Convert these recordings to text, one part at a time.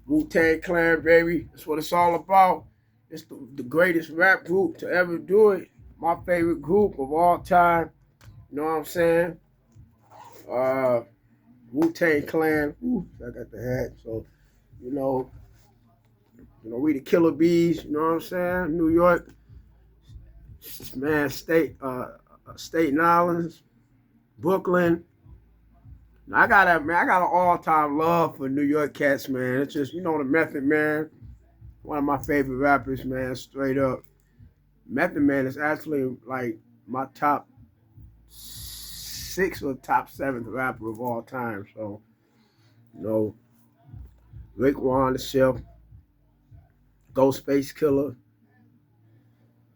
Wu-Tang Clan, baby. That's what it's all about. It's the greatest rap group to ever do it. My favorite group of all time. You know what I'm saying? Uh, Wu-Tang Clan. Ooh, I got the hat. So, you know, we the Killer Bees. You know what I'm saying? New York, man, Staten Island, Brooklyn. I got an all-time love for New York cats, man. It's just, the Method Man, one of my favorite rappers, man, straight up. Method Man is actually like my top sixth or top seventh rapper of all time. So, you know, Rick Warren, the Chef, Ghostface Killer,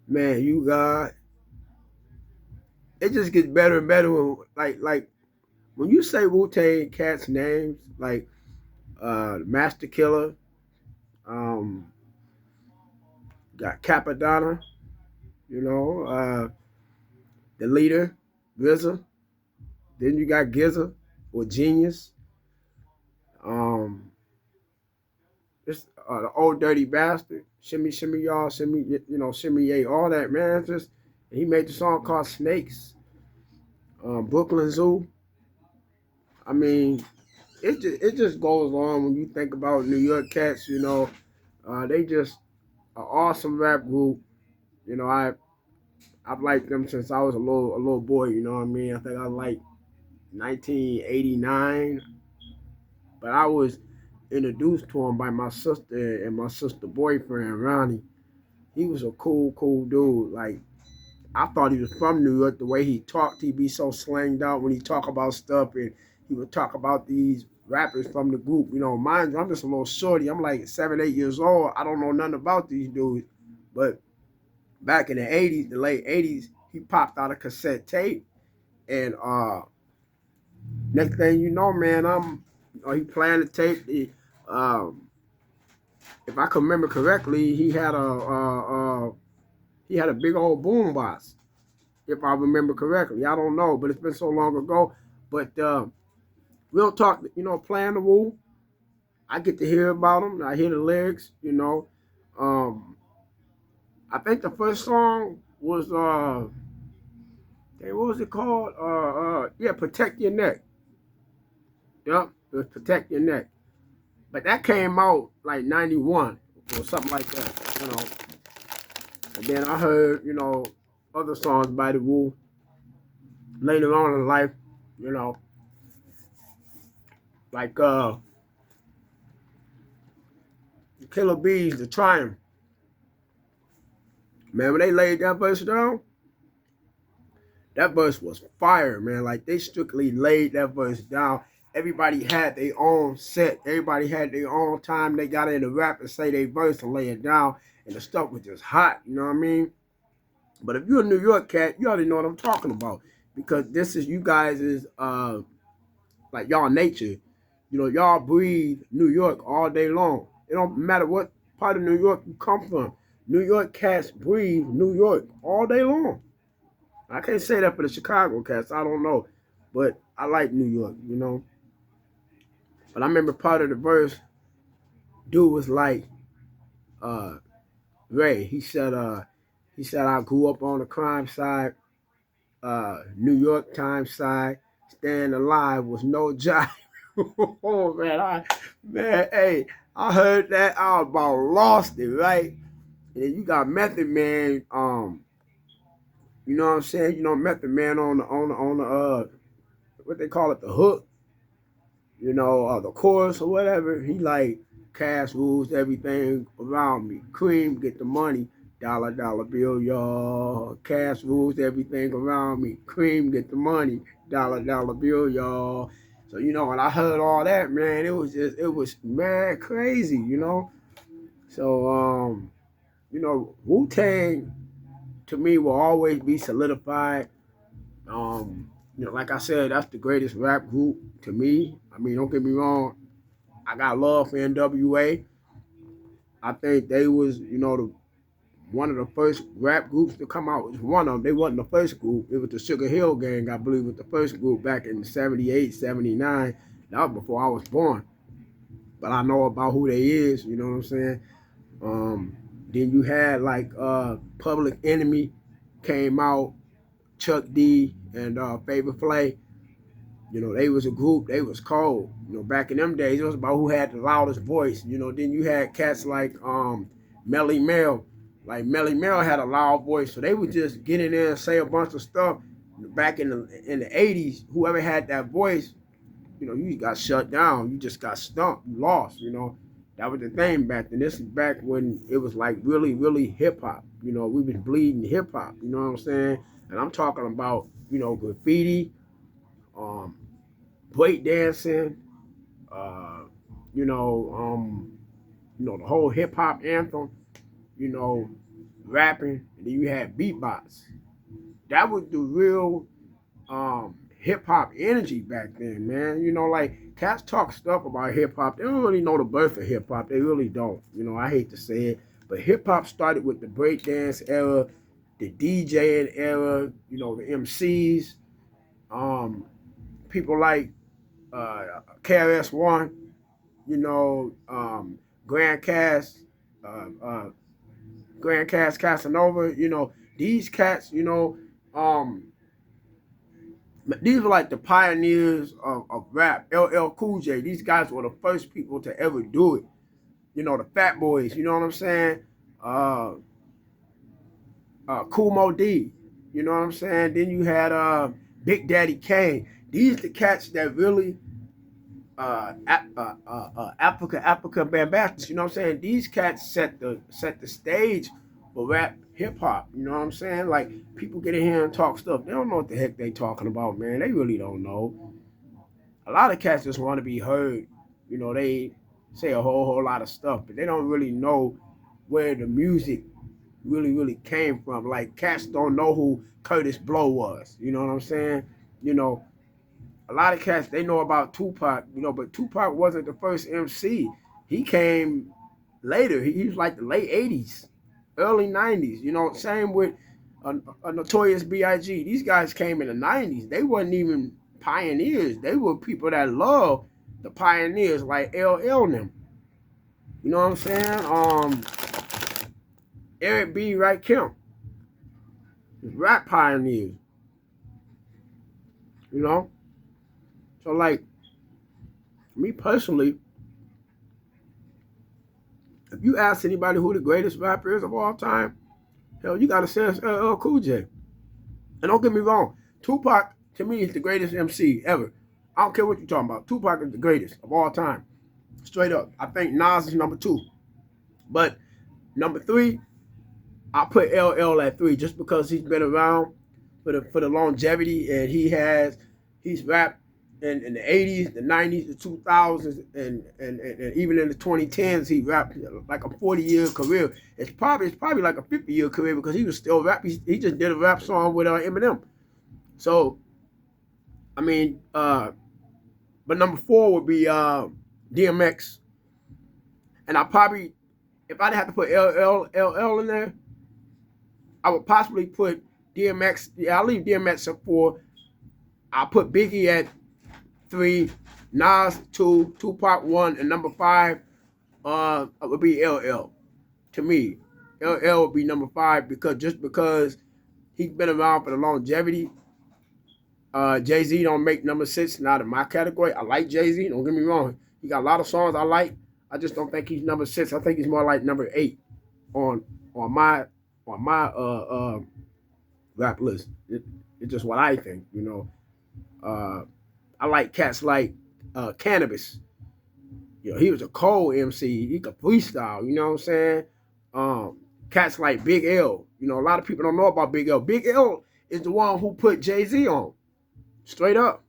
man, you got it just gets better and better when, like when you say Wu Tang cats names, like Master Killer, um, got Capadonna, the leader, RZA. Then you got Gizza or Genius. Um, It's the old dirty bastard, shimmy shimmy y'all, shimmy shimmy yay, all that man. Just he made the song called Snakes, Brooklyn Zoo. I mean, it just goes on when you think about New York cats. They just an awesome rap group. I've liked them since I was a little boy. You know what I mean? I think I was like 1989, but I was introduced to him by my sister and my sister boyfriend Ronnie. He was a cool dude. Like I thought he was from New York. The way he talked, he'd be so slanged out when he talk about stuff, and he would talk about these rappers from the group. Mind you, I'm just a little shorty. I'm like 7, 8 years old. I don't know nothing about these dudes. But back in the '80s, the late '80s, he popped out a cassette tape, and next thing you know, man, he playing the tape. Um, if I can remember correctly, he had a big old boom box, if I remember correctly. I don't know, but it's been so long ago. But real talk, playing the Woo, I get to hear about them. I hear the lyrics. Um, I think the first song was what was it called? Yeah, Protect Your Neck. Yep, it was Protect Your Neck. But that came out like '91 or something like that. And then I heard, other songs by the Woo later on in life, you know, like Killer Bees, The Triumph. Man, when they laid that verse down, that verse was fire, man. Like they strictly laid that verse down. Everybody had their own set. Everybody had their own time. They got in the rap and say their verse and lay it down. And the stuff was just hot, you know what I mean? But if you're a New York cat, you already know what I'm talking about. Because this is you guys is like y'all nature. Y'all breathe New York all day long. It don't matter what part of New York you come from. New York cats breathe New York all day long. I can't say that for the Chicago cats. I don't know. But I like New York. But I remember part of the verse, dude was like, uh, Ray, he said I grew up on the crime side, New York Times side, staying alive was no job. Oh man, hey, I heard that, I about lost it, right? And then you got Method Man, you know what I'm saying? Method Man on the what they call it, the hook, the chorus or whatever. He like cash rules everything around me. Cream get the money, dollar dollar bill, y'all. Cash rules everything around me. Cream get the money, dollar dollar bill, y'all. So when I heard all that, man, it was mad crazy. So Wu Tang to me will always be solidified. Like I said, that's the greatest rap group to me. I mean, don't get me wrong. I got love for NWA. I think they was, one of the first rap groups to come out. It was one of them. They wasn't the first group. It was the Sugar Hill Gang, I believe, was the first group back in '78, '79. That was before I was born. but I know about who they is. You know what I'm saying? Then you had like Public Enemy came out, Chuck D and Flavor Flav. You know, they was a group, they was cold. You know, back in them days, it was about who had the loudest voice. You know, then you had cats like Melly Mel. Like Melly Mel had a loud voice, so they would just get in there and say a bunch of stuff. Back in the 80s, whoever had that voice, you know, you got shut down. You just got stumped. You lost, you know. That was the thing back then. This is back when it was like really, really hip hop. You know, we was bleeding hip hop, you know what I'm saying? And I'm talking about, you know, graffiti, um, break dancing, uh, you know, the whole hip hop anthem, you know, rapping, and then you had beatbox. That was the real hip hop energy back then, man. You know, like cats talk stuff about hip hop. They don't really know the birth of hip hop. They really don't. You know, I hate to say it, but hip hop started with the breakdance era, the DJing era. You know, the MCs, um, people like KRS-One. You know, Grand Cass, uh, uh, Grand Cass Casanova. You know, these cats. You know, these were like the pioneers of rap. LL Cool J. These guys were the first people to ever do it. You know, the Fat Boys. You know what I'm saying? Uh, Kool Moe Dee. You know what I'm saying? Then you had Big Daddy Kane. These the cats that really Africa Bambastas. You know what I'm saying? These cats set the stage for rap hip hop. You know what I'm saying? Like people get in here and talk stuff. They don't know what the heck they talking about, man. They really don't know. A lot of cats just want to be heard. You know, they say a whole lot of stuff, but they don't really know where the music really came from. Like cats don't know who Curtis Blow was. You know what I'm saying? You know, a lot of cats they know about Tupac, you know, but Tupac wasn't the first MC. He came later. He was like the late '80s, early '90s. You know, same with a Notorious B.I.G. These guys came in the '90s. They wasn't even pioneers. They were people that loved the pioneers like LL and them. You know what I'm saying? Eric B. Rakim, rap pioneers. You know, so like me personally, if you ask anybody who the greatest rapper is of all time, hell, you gotta say it's LL Cool J. And don't get me wrong, Tupac to me is the greatest MC ever. I don't care what you're talking about. Tupac is the greatest of all time, straight up. I think Nas is number two, but number three, I put LL at three just because he's been around for the longevity and he's rapped in the 80s, the 90s, the 2000s, and even in the 2010s, he rapped like a 40-year career. It's probably like a 50-year career because he was still rap. He just did a rap song with Eminem. So, I mean, but number four would be DMX, and I probably, if I'd have to put LL in there, I would possibly put DMX. Yeah, I'll leave DMX at four. I'll put Biggie at three, Nas two, Tupac one, and number five would be LL. To me, LL would be number five because he's been around for the longevity. Jay-Z don't make number six, not in my category. I like Jay-Z, don't get me wrong. He got a lot of songs I like. I just don't think he's number six. I think he's more like number eight on on my on my rap list. It's just what I think, you know. I like cats like Cannabis. You know, he was a cold MC. He could freestyle, you know what I'm saying? Cats like Big L. You know, a lot of people don't know about Big L. Big L is the one who put Jay-Z on. Straight up.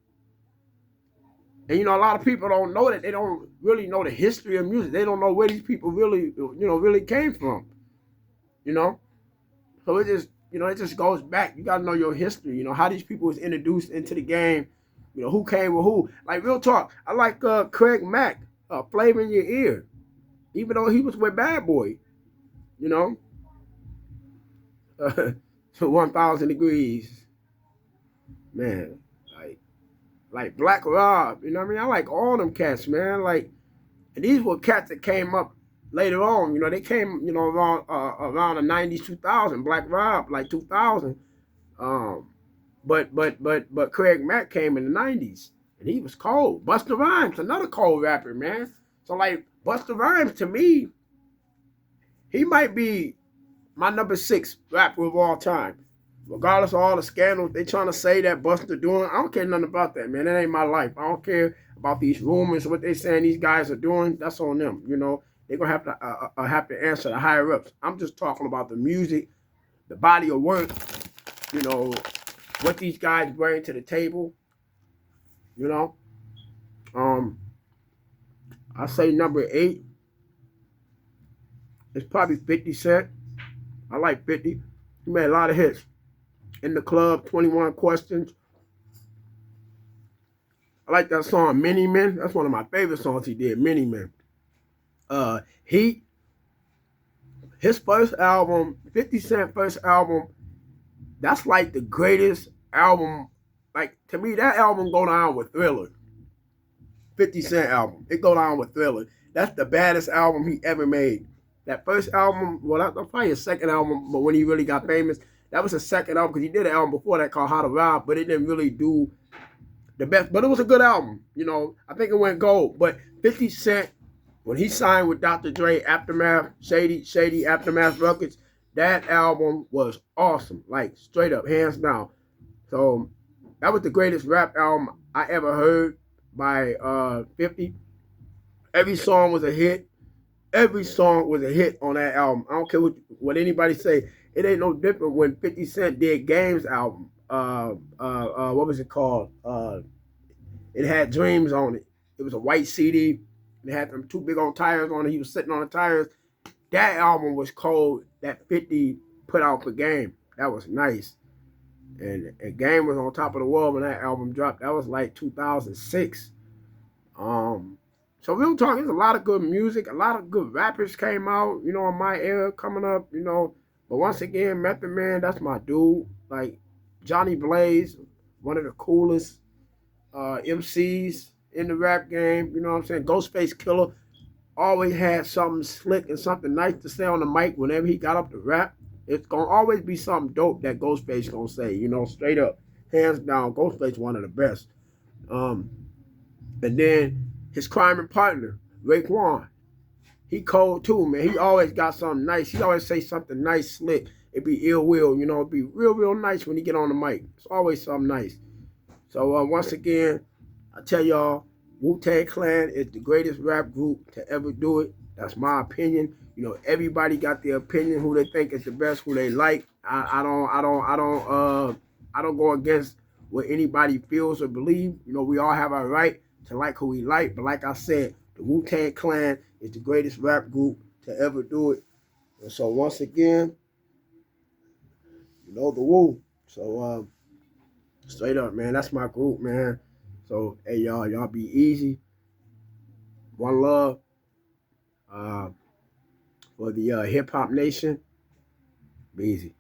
And you know, a lot of people don't know that. They don't really know the history of music. They don't know where these people really came from. You know? So it just goes back. You gotta know your history, you know, how these people was introduced into the game, you know, who came with who. Like real talk. I like Craig Mack, Flavor in Your Ear. Even though he was with Bad Boy, you know. 1,000 degrees. Man, like Black Rob, you know what I mean? I like all them cats, man. Like And these were cats that came up later on. You know, they came, you know, around the 90s, 2000, Black Rob, like 2000. Um, but Craig Mack came in the 90s, and he was cold. Busta Rhymes, another cold rapper, man. So like Busta Rhymes, to me, he might be my number 6 rapper of all time. Regardless of all the scandals they trying to say that Busta doing, I don't care nothing about that, man. That ain't my life. I don't care about these rumors, what they saying these guys are doing. That's on them. You know, they're gonna have to answer the higher ups. I'm just talking about the music, the body of work. You know, what these guys bring to the table. You know, um, I say number 8 is probably 50 Cent. I like 50. He made a lot of hits. In the Club, 21 Questions. I like that song, Many Men. That's one of my favorite songs he did, Many Men. Heat, his first album, 50 Cent first album, that's like the greatest album. Like, to me, that album go down with Thriller. 50 Cent album. It go down with Thriller. That's the baddest album he ever made. That first album, well, that's probably his second album, but when he really got famous, that was his second album because he did an album before that called How to Rob, but it didn't really do the best. But it was a good album. You know, I think it went gold. But 50 Cent, when he signed with Dr. Dre, Aftermath, Shady Aftermath Records, that album was awesome. Like, straight up, hands down. So that was the greatest rap album I ever heard by 50. Every song was a hit. Every song was a hit on that album. I don't care what anybody say. It ain't no different when 50 Cent did Game's album. What was it called? It had Dreams on it. It was a white CD. It had them 2 big old tires on it. He was sitting on the tires. That album was cold. That 50 put out for Game. That was nice. And Game was on top of the world when that album dropped. That was like 2006. So real talk, there's a lot of good music, a lot of good rappers came out, you know, in my era coming up, you know. But once again, Method Man, that's my dude. Like Johnny Blaze, one of the coolest MCs in the rap game, you know what I'm saying? Ghostface Killer always had something slick and something nice to say on the mic whenever he got up to rap. It's gonna always be something dope that Ghostface gonna say, you know, straight up. Hands down, Ghostface one of the best. And then his crime and partner, Raekwon. He cold too, man. He always got something nice. He always say something nice, slick. It be ill will, you know. It be real nice when he get on the mic. It's always something nice. So once again, I tell y'all, Wu-Tang Clan is the greatest rap group to ever do it. That's my opinion. You know, everybody got their opinion, who they think is the best, who they like. I don't go against what anybody feels or believe. You know, we all have our right to like who we like. But like I said, the Wu-Tang Clan is the greatest rap group to ever do it. And so once again, you know, the Wu. So straight up, man, that's my group, man. So hey, y'all be easy. One love for the hip hop nation. Be easy.